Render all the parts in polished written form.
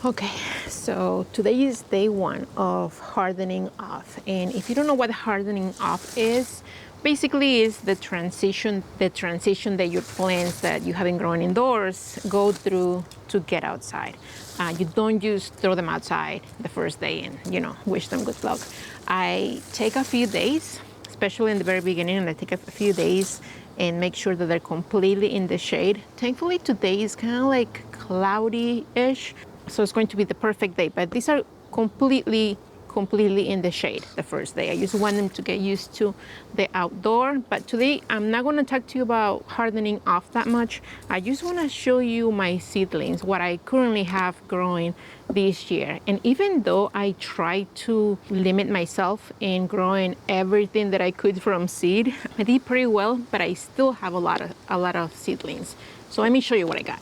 Okay, so today is day one of hardening off, and if you don't know what hardening off is, basically is the transition that your plants that you have been growing indoors go through to get outside. You don't just throw them outside the first day and wish them good luck. I take a few days, especially in the very beginning, and I take a few days and make sure that they're completely in the shade. Thankfully today is kind of like cloudy-ish, so it's going to be the perfect day, but these are completely in the shade the first day. I just want them to get used to the outdoor. But today I'm not going to talk to you about hardening off that much. I just want to show you my seedlings, what I currently have growing this year. And even though I try to limit myself in growing everything that I could from seed, I did pretty well, but I still have a lot of seedlings. So let me show you what I got.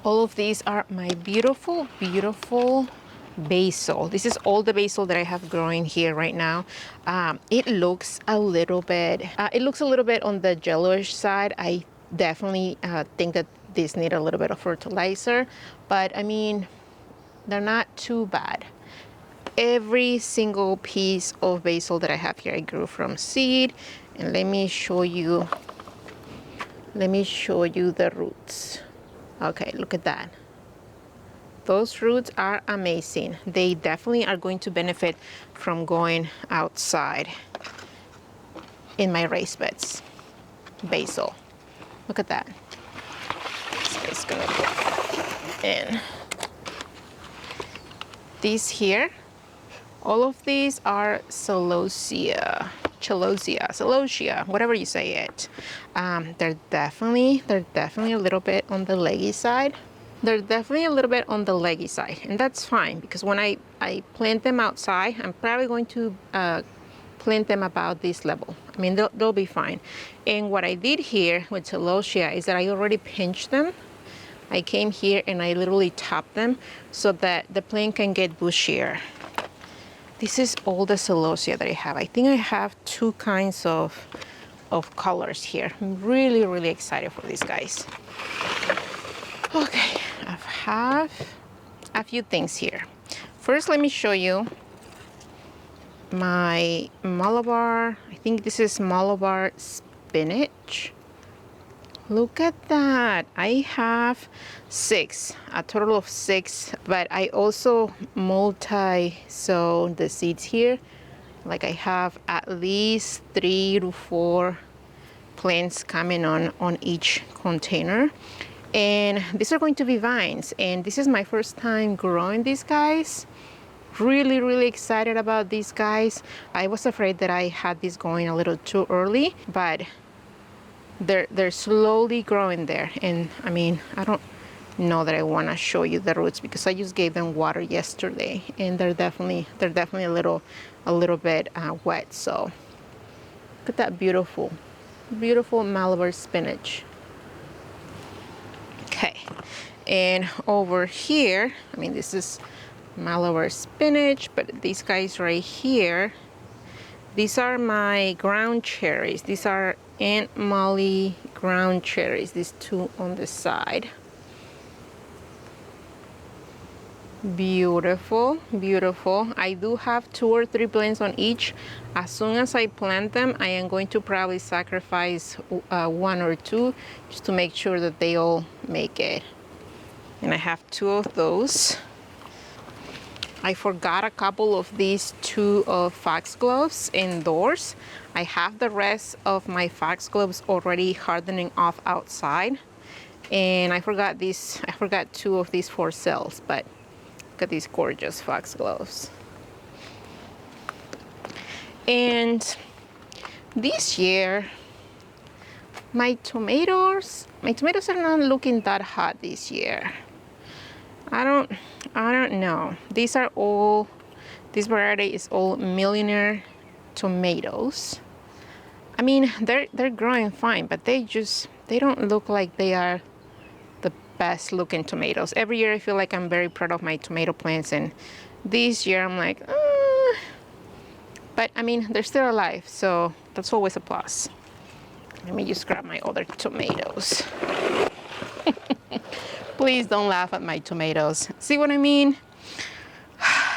All of these are my beautiful basil. This is all the basil that I have growing here right now. It looks a little bit on the yellowish side. I definitely think that these need a little bit of fertilizer, but I mean, they're not too bad. Every single piece of basil that I have here I grew from seed, and let me show you the roots. Okay, look at that. Those roots are amazing. They definitely are going to benefit from going outside in my raised beds. Basil. Look at that. This guy's gonna go in. These here, all of these are celosia, whatever you say it. They're definitely a little bit on the leggy side. And that's fine, because when I plant them outside, I'm probably going to plant them about this level. I mean, they'll be fine. And what I did here with celosia is that I already pinched them. I came here and I literally tapped them so that the plant can get bushier. This is all the celosia that I have. I think I have two kinds of colors here. I'm really excited for these guys. Okay, I have a few things here. First, let me show you my Malabar. I think this is Malabar spinach. Look at that. I have a total of 6, but I also multi-sow the seeds here. Like I have at least 3 to 4 plants coming on each container. And these are going to be vines, and this is my first time growing these guys. Really excited about these guys. I was afraid that I had this going a little too early, but they're slowly growing there. And I mean, I don't know that I want to show you the roots because I just gave them water yesterday, and they're definitely a little bit wet. So look at that beautiful Malabar spinach. Okay, and over here, I mean, this is Malabar spinach, but these guys right here, these are my ground cherries. These are Aunt Molly ground cherries, these two on the side. Beautiful. I do have 2 or 3 plants on each. As soon as I plant them, I am going to probably sacrifice 1 or 2 just to make sure that they all make it. And I have 2 of those. I forgot a couple of these 2 foxgloves indoors. I have the rest of my foxgloves already hardening off outside. And I forgot 2 of these for sales, but look at these gorgeous foxgloves. And this year, my tomatoes are not looking that hot this year. I don't know. This variety is all millionaire tomatoes. I mean, they're growing fine, but they don't look like they are the best looking tomatoes. Every year I feel like I'm very proud of my tomato plants, and this year I'm like, but I mean, they're still alive, so that's always a plus. Let me just grab my other tomatoes. Please don't laugh at my tomatoes. See what I mean?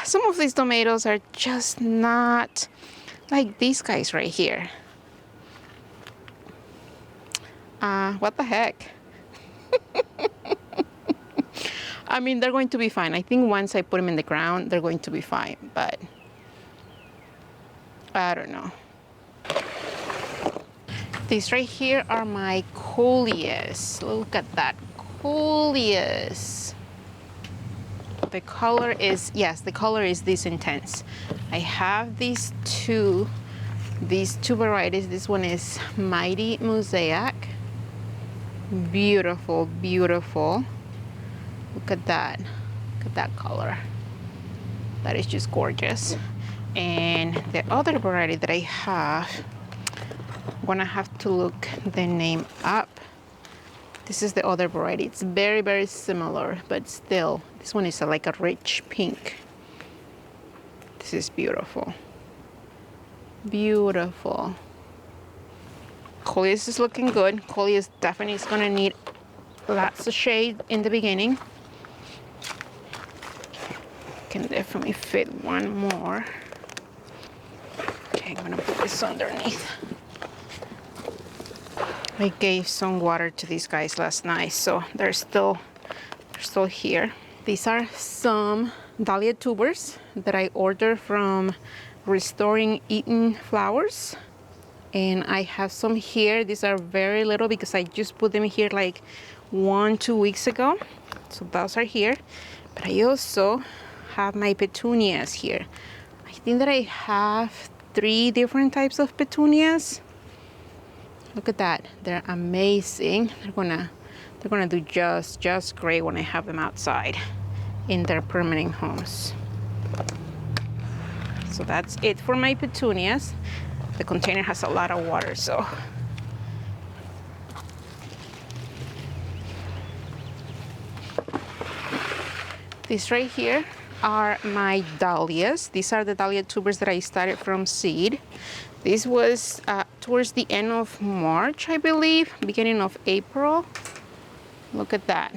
Some of these tomatoes are just not like these guys right here. What the heck? I mean, they're going to be fine. I think once I put them in the ground, they're going to be fine, but I don't know. These right here are my Coleus. Look at that, Coleus. The color is, yes, the color is this intense. I have these two varieties. This one is Mighty Mosaic. Beautiful, beautiful. Look at that. Look at that color. That is just gorgeous. And the other variety that I have, I'm gonna have to look the name up. This is the other variety. It's very, very similar, but still, this one is like a rich pink. This is beautiful. Beautiful. Coleus is looking good. Coleus definitely is gonna need lots of shade in the beginning. Can definitely fit one more. Okay, I'm gonna put this underneath. I gave some water to these guys last night, so they're still here. These are some dahlia tubers that I ordered from Restoring Eaten Flowers. And I have some here. These are very little because I just put them here like 1-2 weeks ago. So those are here. But I also have my petunias here. I think that I have 3 different types of petunias. Look at that. They're amazing. They're gonna do just great when I have them outside in their permanent homes. So that's it for my petunias. The container has a lot of water, so. These right here are my dahlias. These are the dahlia tubers that I started from seed. This was towards the end of March, I believe, beginning of April. Look at that.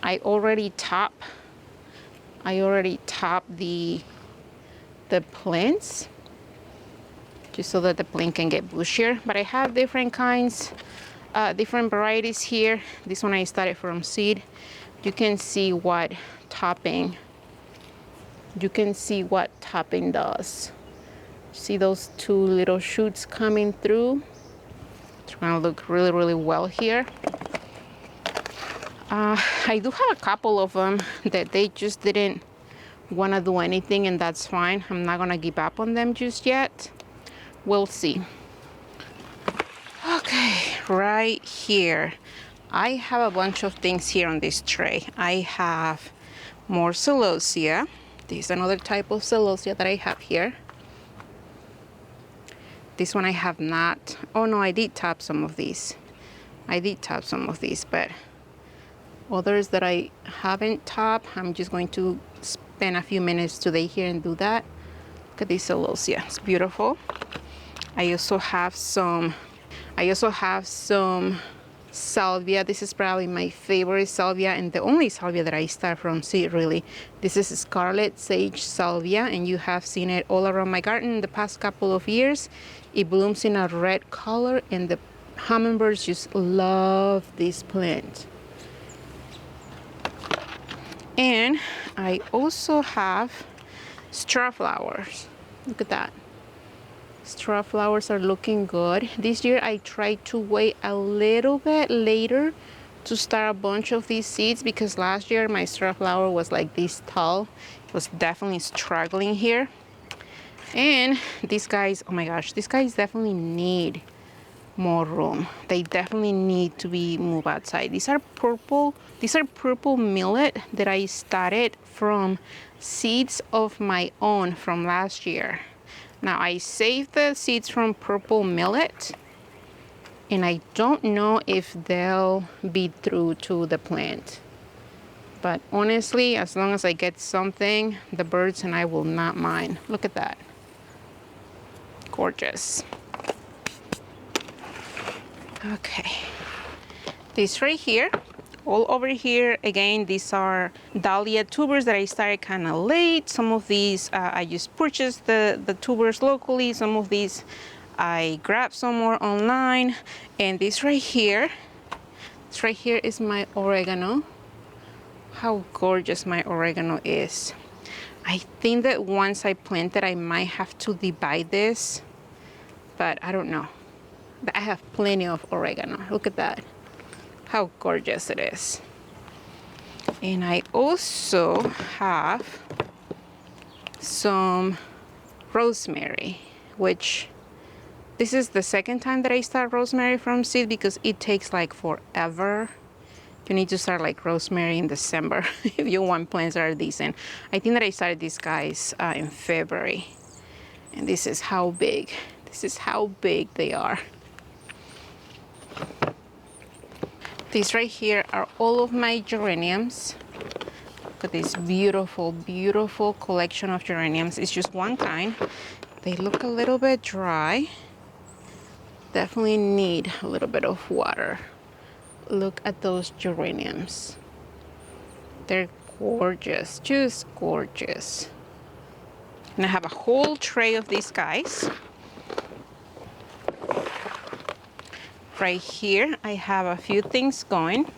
I already top the plants just so that the plant can get bushier. But I have different kinds, different varieties here. This one I started from seed. You can see what topping does. See those 2 little shoots coming through? It's gonna look really, really well here. I do have a couple of them that they just didn't want to do anything, and that's fine. I'm not gonna give up on them just yet. We'll see. Okay, right here. I have a bunch of things here on this tray. I have more celosia. This is another type of celosia that I have here. This one I have not. Oh no, I did top some of these. But others that I haven't topped, I'm just going to spend a few minutes today here and do that. Look at this celosia. It's beautiful. I also have some salvia. This is probably my favorite salvia and the only salvia that I start from seed, really. This is scarlet sage salvia, and you have seen it all around my garden in the past couple of years. It blooms in a red color, and the hummingbirds just love this plant. And I also have straw flowers. Look at that. Straw flowers are looking good. This year I tried to wait a little bit later to start a bunch of these seeds because last year my straw flower was like this tall. It was definitely struggling here. And these guys, oh my gosh, these guys definitely need more room. They definitely need to be moved outside. These are purple millet that I started from seeds of my own from last year. Now I saved the seeds from purple millet, and I don't know if they'll be through to the plant. But honestly, as long as I get something, the birds and I will not mind. Look at that. Gorgeous. Okay. These right here All over here, again, these are dahlia tubers that I started kind of late. Some of these I just purchased the tubers locally. Some of these I grabbed somewhere online. And this right here is my oregano. How gorgeous my oregano is. I think that once I plant it, I might have to divide this, but I don't know. But I have plenty of oregano. Look at that. How gorgeous it is. And I also have some rosemary, which this is the second time that I start rosemary from seed because it takes like forever. You need to start like rosemary in December if you want plants that are decent. I think that I started these guys in February. And this is how big. This is how big they are. These right here are all of my geraniums. Look at this beautiful, beautiful collection of geraniums. It's just one kind. They look a little bit dry. Definitely need a little bit of water. Look at those geraniums. They're gorgeous, just gorgeous. And I have a whole tray of these guys. Right here, I have a few things going.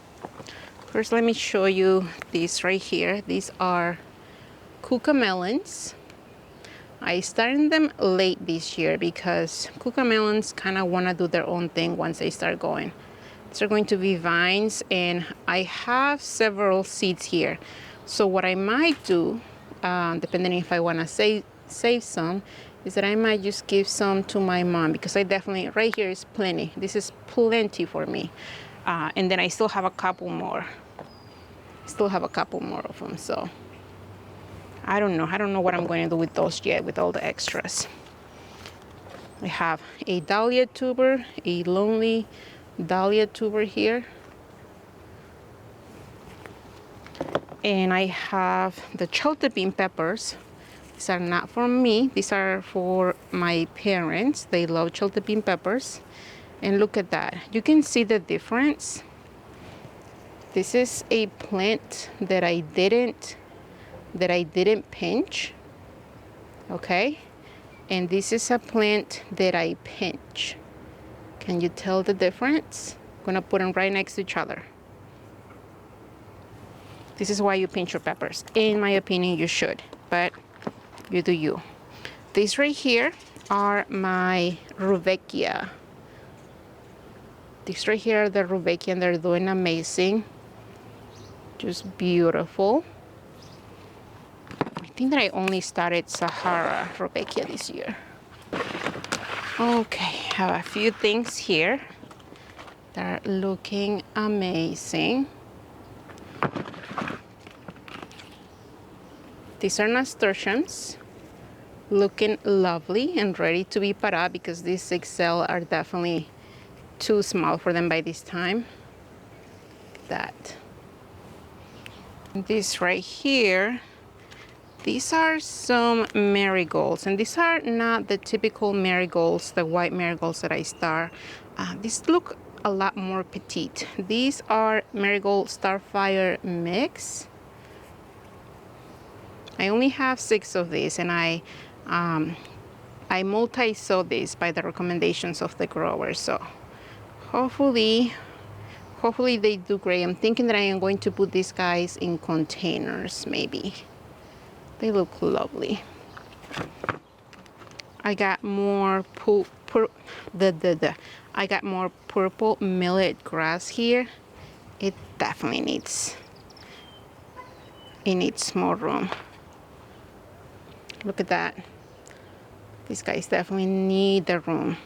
First, let me show you these right here. These are melons. I started them late this year because melons kind of want to do their own thing once they start going. These are going to be vines, and I have several seeds here. So what I might do, depending if I want to save some, is that I might just give some to my mom because I definitely, right here is plenty. This is plenty for me. And then I still have a couple more. Still have a couple more of them, so I don't know what I'm going to do with those yet, with all the extras. I have a dahlia tuber, a lonely dahlia tuber here. And I have the cholte bean peppers. These are not for me. These are for my parents. They love cholte bean peppers. And look at that. You can see the difference. This is a plant that I didn't pinch. Okay? And this is a plant that I pinch. Can you tell the difference? I'm gonna put them right next to each other. This is why you pinch your peppers. In my opinion, you should, but you do you. These right here are my rudbeckia. These right here are the rudbeckia, and they're doing amazing. Just beautiful. I think that I only started Sahara rudbeckia this year. Okay, I have a few things here that are looking amazing. These are nasturtiums, looking lovely and ready to be para because these XL are definitely too small for them by this time. That. This right here, these are some marigolds, and these are not the typical marigolds, the white marigolds that I start. These look a lot more petite. These are marigold starfire mix. I only have 6 of these, and I multi-sow these by the recommendations of the growers. So hopefully they do great. I'm thinking that I am going to put these guys in containers, maybe. They look lovely. I got more I got more purple millet grass here. It definitely needs more room. Look at that. These guys definitely need the room.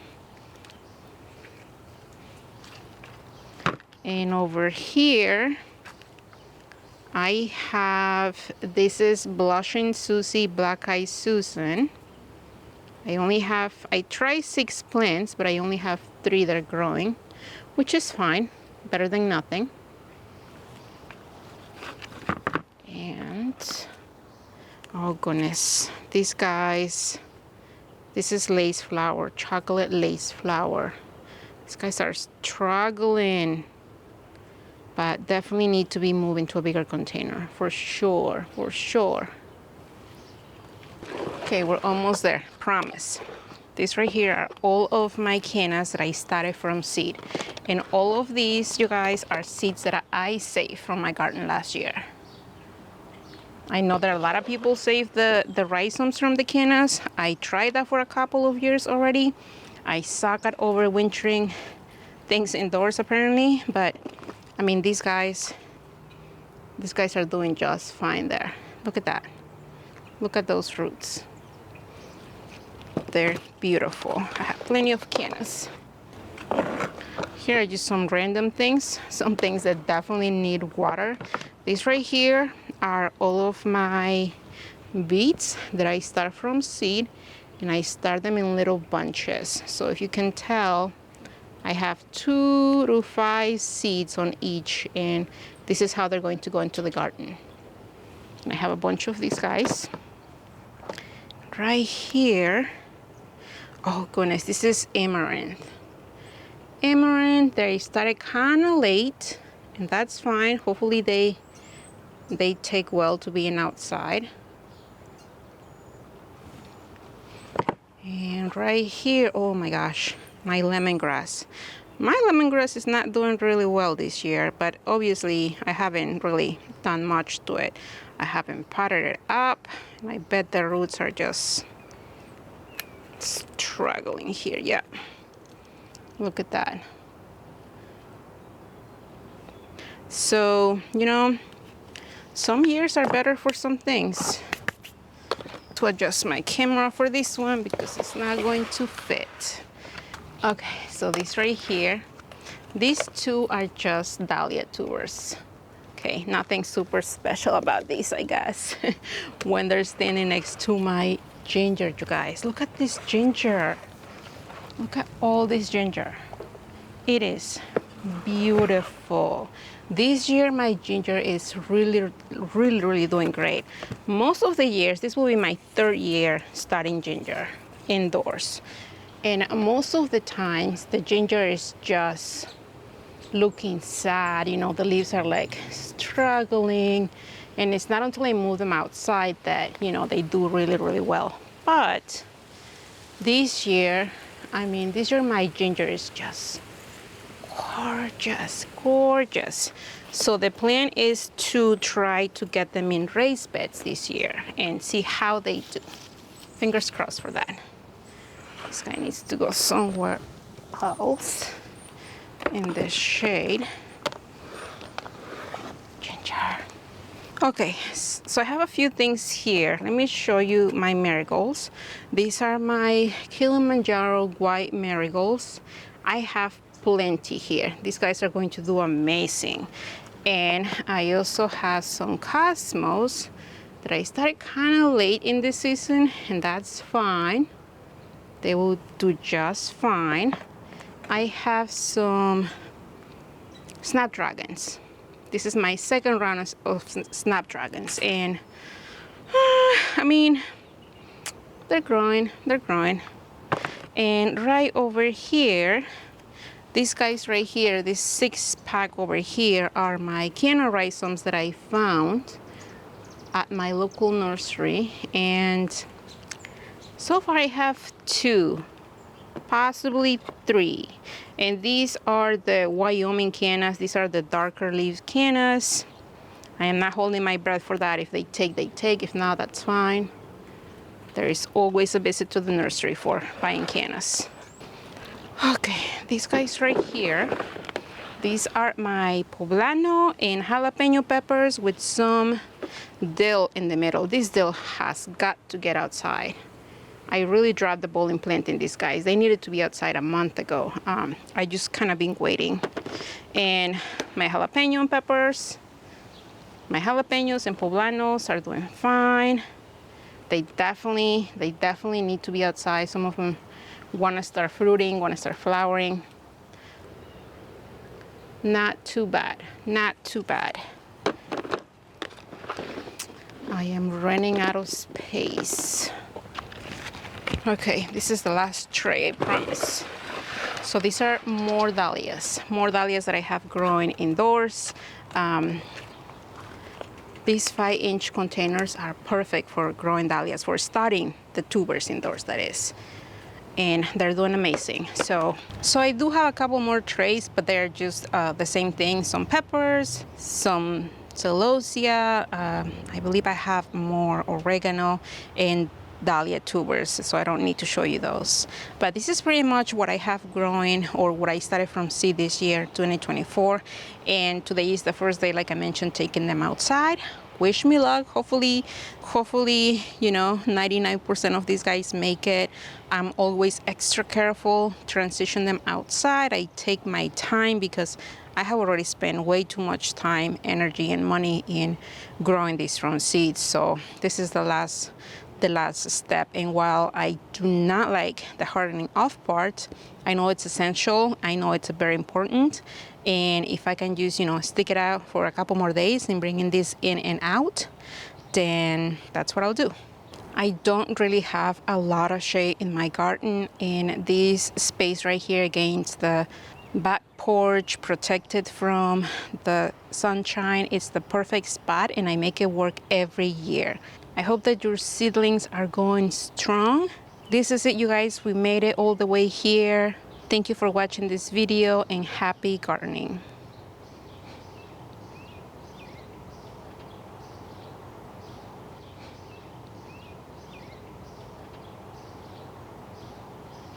And over here, I have, this is Blushing Susie, Black Eyed Susan. I tried 6 plants, but I only have 3 that are growing, which is fine, better than nothing. And, oh goodness, these guys, this is lace flower, chocolate lace flower. These guys are struggling. but definitely need to be moved into a bigger container for sure, for sure. Okay, we're almost there, promise. These right here are all of my cannas that I started from seed. And all of these, you guys, are seeds that I saved from my garden last year. I know that a lot of people save the rhizomes from the cannas. I tried that for a couple of years already. I suck at overwintering things indoors apparently, but I mean, these guys are doing just fine there. Look at that. Look at those roots. They're beautiful. I have plenty of cannas. Here are just some random things, some things that definitely need water. These right here are all of my beets that I start from seed, and I start them in little bunches. So if you can tell, I have 2 to 5 seeds on each, and this is how they're going to go into the garden. And I have a bunch of these guys. Right here, oh goodness, this is amaranth. Amaranth, they started kind of late, and that's fine. Hopefully they take well to being outside. And right here, oh my gosh, my lemongrass. My lemongrass is not doing really well this year, but obviously I haven't really done much to it. I haven't potted it up, and I bet the roots are just struggling here. Yeah, look at that. So, you know, some years are better for some things. To adjust my camera for this one because it's not going to fit. Okay, so this right here, these 2 are just dahlia tubers. Okay, nothing super special about these, I guess. When they're standing next to my ginger, you guys. Look at this ginger. Look at all this ginger. It is beautiful. This year my ginger is really doing great. Most of the years, this will be my 3rd year starting ginger indoors. And most of the times the ginger is just looking sad, you know, the leaves are like struggling, and it's not until I move them outside that, you know, they do really well. But this year, I mean, this year my ginger is just gorgeous. So the plan is to try to get them in raised beds this year and see how they do. Fingers crossed for that. This guy needs to go somewhere else in the shade. Ginger. Okay, so I have a few things here. Let me show you my marigolds. These are my Kilimanjaro white marigolds. I have plenty here. These guys are going to do amazing. And I also have some cosmos that I started kind of late in the season, and that's fine. They will do just fine. I have some snapdragons. This is my 2nd round of snapdragons, and I mean, they're growing. And right over here, these guys right here, this 6-pack over here, are my canna rhizomes that I found at my local nursery. And so far I have 2, possibly 3. And these are the Wyoming cannas. These are the darker leaf cannas. I am not holding my breath for that. If they take, they take. If not, that's fine. There is always a visit to the nursery for buying cannas. Okay, these guys right here, these are my poblano and jalapeno peppers with some dill in the middle. This dill has got to get outside. I really dropped the ball in planting these guys. They needed to be outside a month ago. I just kind of been waiting. And my jalapeno peppers, my jalapenos and poblanos are doing fine. They definitely need to be outside. Some of them want to start fruiting, want to start flowering. Not too bad, not too bad. I am running out of space. Okay, this is the last tray, I promise. So these are more dahlias that I have growing indoors. These 5-inch containers are perfect for growing dahlias, for starting the tubers indoors, that is. And they're doing amazing. So I do have a couple more trays, but they're just the same thing. Some peppers, some celosia. I believe I have more oregano and dahlia tubers, so I don't need to show you those. But this is pretty much what I have growing, or what I started from seed this year, 2024. And today is the first day, like I mentioned, taking them outside. Wish me luck. Hopefully, you know, 99% of these guys make it. I'm always extra careful, transition them outside. I take my time because I have already spent way too much time, energy, and money in growing these from seeds. So this is the last step. And while I do not like the hardening off part, I know it's essential. I know it's very important. And if I can just, you know, stick it out for a couple more days and bringing this in and out, then that's what I'll do. I don't really have a lot of shade in my garden, and this space right here against the back porch, protected from the sunshine, it's the perfect spot, and I make it work every year. I hope that your seedlings are going strong. This is it, you guys. We made it all the way here. Thank you for watching this video, and happy gardening.